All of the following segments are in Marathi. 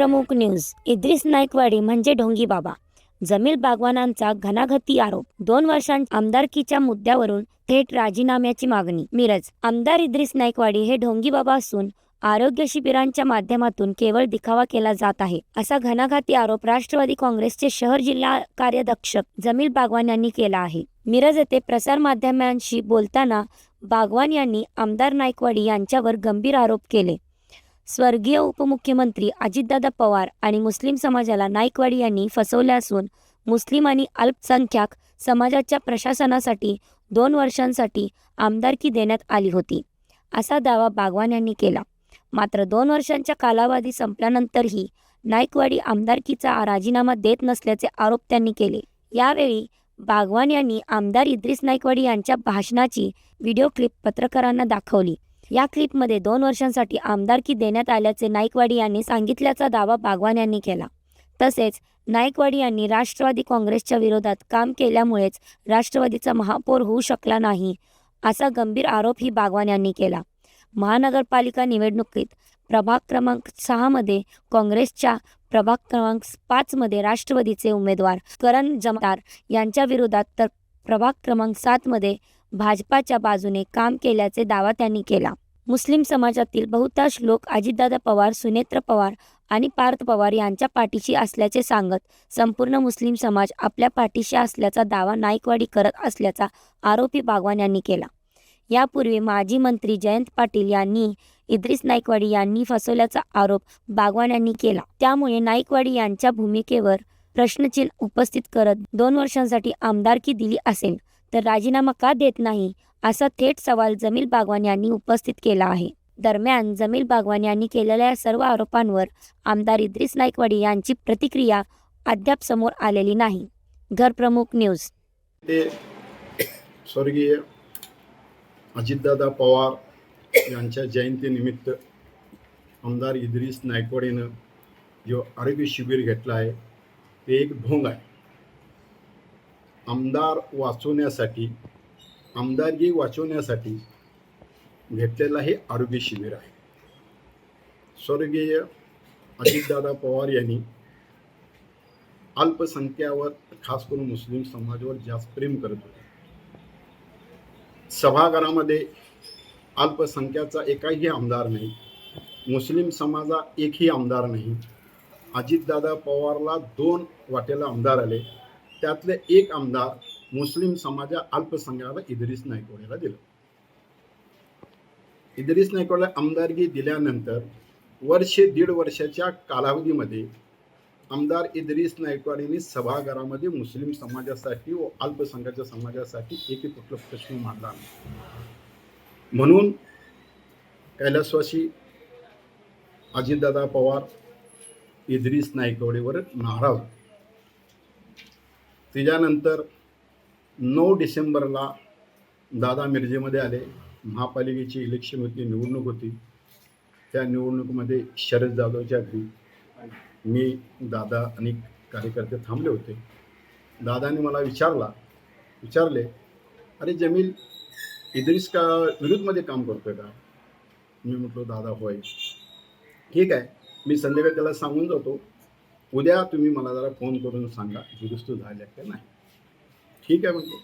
प्रमुख न्यूज. इद्रिस नाईकवाडी म्हणजे ढोंगी बाबा. जमील बागवानांचा घणाघाती आरोप. 2 वर्षांच्या आमदारकीच्या मुद्द्यावरून थेट राजीनाम्याची मागणी. मिरज. आमदार इद्रिस नाईकवाडी हे ढोंगी बाबा असून आरोग्य शिबिरांच्या माध्यमातून केवळ दिखावा केला जात आहे, असा घणाघाती आरोप राष्ट्रवादी काँग्रेसचे शहर जिल्हा कार्याध्यक्ष जमील बागवान यांनी केला आहे. मिरज येथे प्रसारमाध्यमांशी बोलताना बागवान यांनी आमदार नाईकवाडी यांच्यावर गंभीर आरोप केले. स्वर्गीय उपमुख्यमंत्री अजितदादा पवार आणि मुस्लिम समाजाला नाईकवाडी यांनी फसवले असून मुस्लिम आणि अल्पसंख्याक समाजाच्या प्रशासनासाठी 2 वर्षांसाठी आमदारकी देण्यात आली होती, असा दावा बागवान यांनी केला. मात्र 2 वर्षांचा कालावधी संपल्यानंतरही नाईकवाडी आमदारकीचा राजीनामा देत नसल्याचे आरोप त्यांनी केले. यावेळी बागवान यांनी आमदार इद्रिस नाईकवाडी यांच्या भाषणाची व्हिडिओ क्लिप पत्रकारांना दाखवली. या क्लिपमध्ये 2 वर्षांसाठी आमदारकी देण्यात आल्याचे नाईकवाडी यांनी सांगितल्याचा दावा बागवान यांनी केला. तसेच नाईकवाडी यांनी राष्ट्रवादी काँग्रेसच्या विरोधात काम केल्यामुळेच राष्ट्रवादीचा महापौर होऊ शकला नाही, असा गंभीर आरोपही बागवान यांनी केला. महानगरपालिका निवडणुकीत प्रभाग क्रमांक 6 मध्ये काँग्रेसच्या, प्रभाग क्रमांक 5 मध्ये राष्ट्रवादीचे उमेदवार करण जमादार यांच्या विरोधात तर प्रभाग क्रमांक 7 मध्ये भाजपाच्या बाजूने काम केल्याचे दावा त्यांनी केला. मुस्लिम समाजातील बहुतांश लोक अजितदादा पवार, सुनेत्र पवार आणि पार्थ पवार यांच्या पाठीशी असल्याचे सांगत संपूर्ण मुस्लिम समाज आपल्या पाठीशी असल्याचा दावा नाईकवाडी करत असल्याचा आरोपही बागवान यांनी केला. यापूर्वी माजी मंत्री जयंत पाटील यांनी इद्रिस नाईकवाडी यांनी फसवल्याचा आरोप बागवान यांनी केला. त्यामुळे नाईकवाडी यांच्या भूमिकेवर प्रश्नचिन्ह उपस्थित करत 2 वर्षांसाठी आमदारकी दिली असेल तर राजीनामा का देत नाही, असा थेट सवाल जमील बागवान यांनी उपस्थित केला आहे. दरम्यान जमील बागवान यांनी केलेल्या सर्व आरोपांवर आमदार इद्रिस नाईकवाडी यांची प्रतिक्रिया अद्याप समोर आलेली नाही. घरप्रमुख न्यूज. ते स्वर्गीय अजितदादा पवार यांच्या जयंतीनिमित्त आमदार इद्रिस नाईकवाडीनं जो आरोग्य शिबिर घेतलं आहे ते एक ढोंग आहे. आमदारकी वाचवण्यासाठी घेतलेलं हे आरोग्य शिबिर आहे. स्वर्गीय अजितदादा पवार यांनी अल्पसंख्यावर, खास करून मुस्लिम समाजावर जास्त प्रेम करत होते. सभागृहामध्ये अल्पसंख्याचा एकही आमदार नाही, मुस्लिम समाजा एकही आमदार नाही. अजितदादा पवारला 2 वाटेला आमदार आले, त्यातले एक आमदार मुस्लिम समाजा अल्पसंख्याला इद्रिस नाईकवाडीला दिलं. इद्रिस नाईकवाडीला आमदारकी दिल्यानंतर 1.5 वर्षाच्या कालावधीमध्ये आमदार इद्रिस नाईकवाडीने सभागृहामध्ये मुस्लिम समाजासाठी व अल्पसंख्याच्या समाजासाठी एकही कुठला प्रश्न मांडला नाही. म्हणून कैलासवासी अजितदादा पवार इद्रिस नाईकवाडीवर नाराज. त्याच्यानंतर 9 डिसेंबरला दादा मिरजेमध्ये आले. महापालिकेची इलेक्शन होती, निवडणूक होती. त्या निवडणुकीमध्ये शरद जाधवच्या घरी मी, दादा आणि कार्यकर्ते थांबले होते. दादाने मला विचारले, अरे जमील इद्रिस का विरुद्धमध्ये काम करतोय का? मी म्हटलो दादा होय. ठीक आहे, मी संध्याकाळी त्याला सांगून जातो, उद्या तुम्ही मला जरा फोन करून सांगा दुरुस्त झाल्या का नाही. ठीक आहे म्हणतो.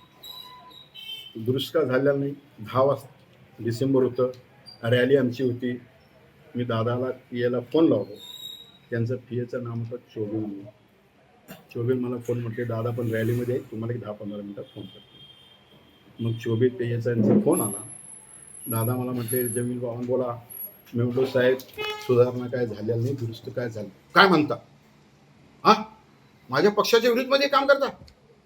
दुरुस्त का झालेला नाही. 10 डिसेंबर होतं, रॅली आमची होती. मी दादाला याला फोन लावलो. त्यांचं पीएचं नाव होतं चोबील म्हणून. चोबील मला फोन म्हटले, दादा पण रॅलीमध्ये आहे, तुम्हाला एक 10-15 मिनिटात फोन करतो. मग चोबील पीएचा यांचा फोन आला. दादा मला म्हटले, जमील बाबा बोला. मी म्हटलो, साहेब सुधारणा काय झालेलं नाही, दुरुस्त काय झालं. काय म्हणता? माझ्या पक्षाच्या विरुद्धमध्ये काम करता,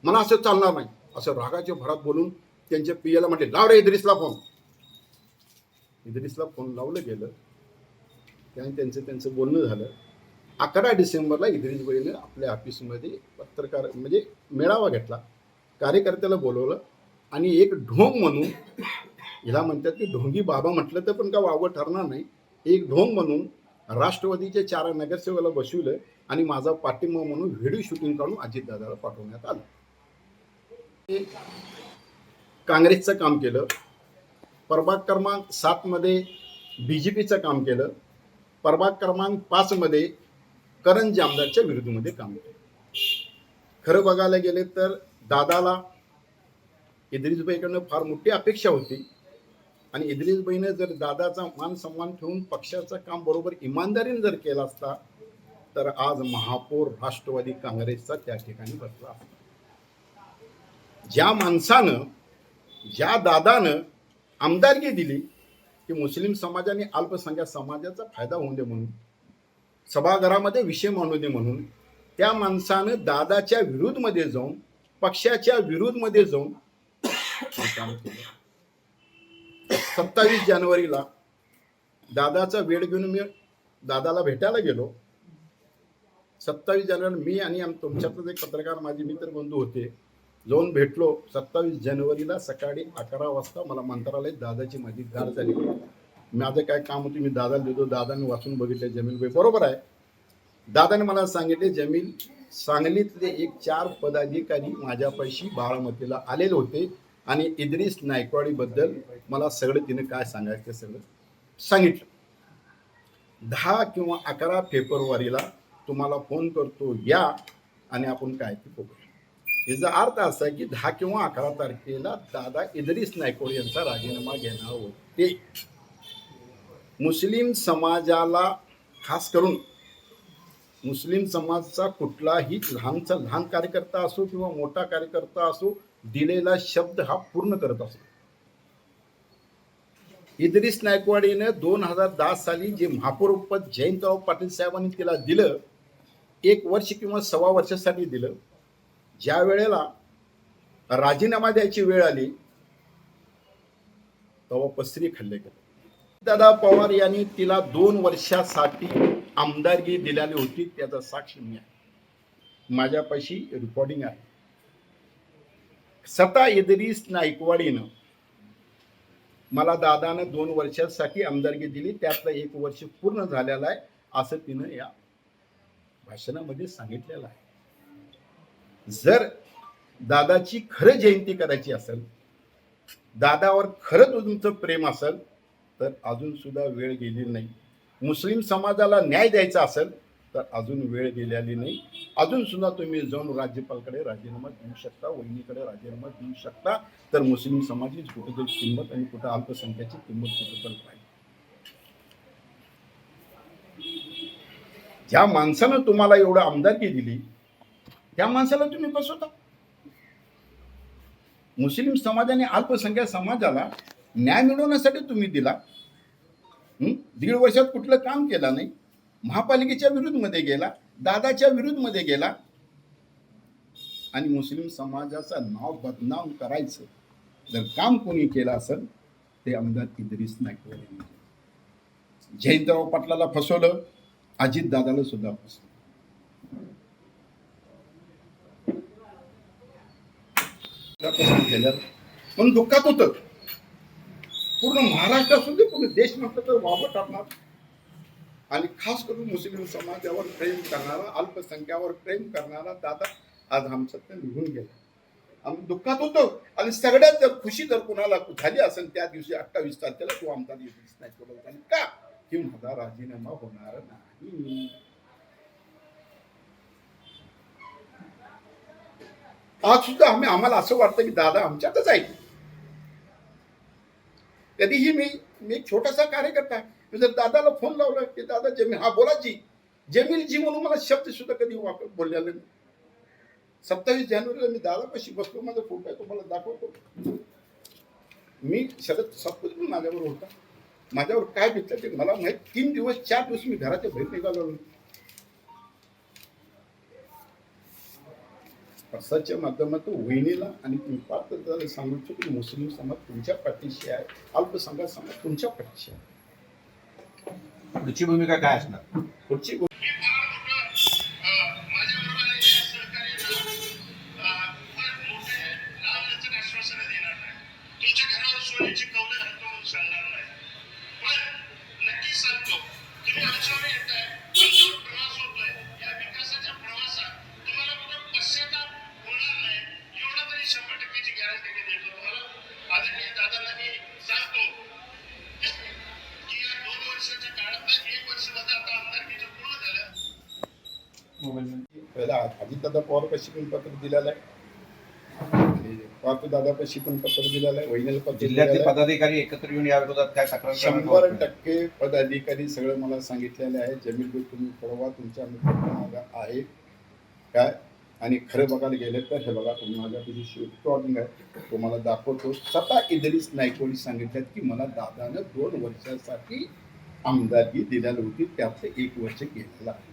मला असं चालणार नाही, असं रागाच्या भरात बोलून त्यांच्या पीएला म्हटले, लाव रे इद्रिसला फोन. इद्रिसला फोन लावलं गेलं. त्याने त्यांचं बोलणं झालं. 11 डिसेंबरला इद्रिस भाईने आपल्या ऑफिसमध्ये पत्रकार म्हणजे मेळावा घेतला. कार्यकर्त्याला बोलवलं आणि एक ढोंग म्हणून, हिला म्हणतात की ढोंगी बाबा म्हटलं तर पण का वावं ठरणार नाही, एक ढोंग म्हणून राष्ट्रवादीचे 4 नगरसेवकाला बसविलं आणि माझा पाठिंबा म्हणून व्हिडिओ शूटिंग काढून अजितदादाला पाठवण्यात आलं. काँग्रेसचं काम केलं. प्रभाग क्रमांक 7 मध्ये BJPचं काम केलं. प्रभाग क्रमांक 5 मध्ये करंजी आमदारच्या विरुद्धमध्ये काम केलं. खरं बघायला गेले तर दादाला इद्रिसभाईकडनं फार मोठी अपेक्षा होती आणि इद्रिसभाईने जर दादाचा मान सन्मान ठेवून पक्षाचं काम बरोबर इमानदारीने जर केलं असता तर आज महापौर राष्ट्रवादी काँग्रेसचा त्या ठिकाणी बसला असता. ज्या माणसानं ज्या दादानं आमदारकी दिली की मुस्लिम समाजाने अल्पसंख्याक समाजाचा फायदा होऊ दे म्हणून, सभागृहामध्ये विषय मांडू दे म्हणून, त्या माणसानं दादाच्या विरोधमध्ये जाऊन, पक्षाच्या विरोधमध्ये जाऊन काम केलं. 27 जानेवारीला दादाचा वेळ घेऊन मी दादाला भेटायला गेलो. 27 जानेवारी मी आणि तुमच्यातच एक पत्रकार माझे मित्र बंधू होते, जाऊन भेटलो. 27 जानेवारीला सकाळी 11 वाजता मला मंत्रालयात दादाची माझी गाठ झाली. माझं काय काम होतं मी दादाला देतो. दादाने वाचून बघितलं. जमील बरोबर आहे. दादाने मला सांगितले, जमील सांगलीतले एक 4 पदाधिकारी माझ्यापाशी बारामतीला आलेले होते आणि इद्रिस नायकवाडी बद्दल मला सगळं तिने काय सांगायचं ते सगळं सांगितलं. 10 किंवा 11 फेब्रुवारीला तुम्हाला फोन करतो या आणि आपण काय ते बघू. याचा अर्थ असा आहे की 10 किंवा 11 तारखेला दादा इद्रिस नायकवाडी यांचा राजीनामा घेणार होते. मुस्लिम समाजाला खास करून मुस्लिम समाजाचा कुठलाही लहानचा लहान कार्यकर्ता असो किंवा मोठा कार्यकर्ता असो, दिलेला शब्द हा पूर्ण करत असतो. इद्रिस नायकवाडीनं 2010 साली जे महापौर पद जयंतराव पाटील साहेबांनी तिला दिलं, 1 वर्ष किंवा 1.25 वर्षासाठी दिलं. ज्या वेळेला राजीनामा द्यायची वेळ आली तेव्हा पसरी खाल्ले गेले. दादा पवार यांनी तिला 2 वर्षासाठी आमदारकी दिलेली होती. त्याचा साक्ष मी आहे, माझ्यापाशी रेकॉर्डिंग आहे. स्वतः इद्रिस नायकवाडीनं मला दादानं 2 वर्षासाठी आमदारकी दिली, त्यातलं 1 वर्ष पूर्ण झालेलं आहे असं तिनं या भाषणामध्ये सांगितलेलं आहे. जर दादाची खरं जयंती करायची असेल, दादावर खरं तुमचं प्रेम असेल तर अजून सुद्धा वेळ गेली नाही. मुस्लिम समाजाला न्याय द्यायचा असेल तर अजून वेळ गेलेली नाही. अजून सुद्धा तुम्ही जाऊन राज्यपालकडे राजीनामा देऊ शकता, वहिनीकडे राजीनामा देऊ शकता. तर मुस्लिम समाजाची कुठेतरी किंमत आणि कुठं अल्पसंख्याची किंमत कुठेतरी पाहिजे. ज्या माणसानं तुम्हाला एवढं आमदारकी दिली त्या माणसाला तुम्ही बसवता. मुस्लिम समाजाने अल्पसंख्याक समाजाला न्याय मिळवण्यासाठी तुम्ही दिला. 1.5 वर्षात कुठलं काम केलं नाही. महापालिकेच्या विरुद्धमध्ये गेला, दादाच्या विरुद्धमध्ये गेला आणि मुस्लिम समाजाचं नाव बदनाम करायचं जर काम कोणी केलं असेल ते आमदार इद्रिस नायकवाडी. जयंतराव पाटलाला फसवलं, अजित दादाला सुद्धा फसवलं. पण दुःखात होतं. पूर्ण महाराष्ट्र असून ते पूर्ण देश म्हटलं तर वावट टाकणार आणि खास करून मुस्लिम समाजावर प्रेम करणारा, अल्पसंख्यावर प्रेम करणारा दादा आज आमचं ते निघून गेला. आम्ही दुःखात होतो आणि सगळ्यात जर खुशी जर कुणाला झाली असेल त्या दिवशी 28 तारखेला तो आमदार इद्रिस नायकवाडी आणि का की माझा राजीनामा होणार नाही. आज सुद्धा आम्हाला असं वाटतं की दादा आमच्यातच आहे. कधीही मी एक छोटासा कार्यकर्ता आहे, जर दादाला फोन लावला की दादा जमील, हा बोला जी, जमील जी म्हणून मला शब्द सुद्धा कधी बोललेला नाही. 27 जानेवारीला मी दादापाशी बसलो, माझा फोटो आहे तुम्हाला दाखवतो. मी शरद सातपुते माझ्यावर होता. माझ्यावर काय भेटलं ते मला माहित. 3 दिवस 4 दिवस मी घराच्या बाहेर निघालो. प्रसादच्या माध्यमातून वहिनीला आणि पात्र सांगू इच्छितो की मुस्लिम समाज तुमच्या पाठीशी आहे, अल्पसंख्याक समाज तुमच्या पाठीशी आहे. पुढची भूमिका काय असणार? पुढची दादांना मी सांगतो की या 2 वर्षाच्या काळात 1 वर्ष आता आमदारकीचं पूर्ण पहिला अजितदादा पवारपाशी पण पत्र दिलेलं आहे आणि पार्थदादापाशी पण पत्र दिलेलं आहे, वहिनीला पत्र जिल्ह्यातले दिलेलं आहे. पदाधिकारी एकत्र येऊन या विरोधात काय तक्रार करणार 100% पदाधिकारी सगळं मला सांगितलेले आहे. जमील भाई तुम्ही कळवा, तुमच्या मित्रांना आहे काय, आणि खरं बघायला गेलं तर हे बघा, तुम्ही माझ्यापाशी रेकॉर्डिंग आहे, तुम्हाला दाखवतो. स्वतः इद्रिस नाईकवाडी सांगितलं की मला दादानं 2 वर्षासाठी आमदारकी दिलेली होती, त्यातलं 1 वर्ष गेलेलं आहे.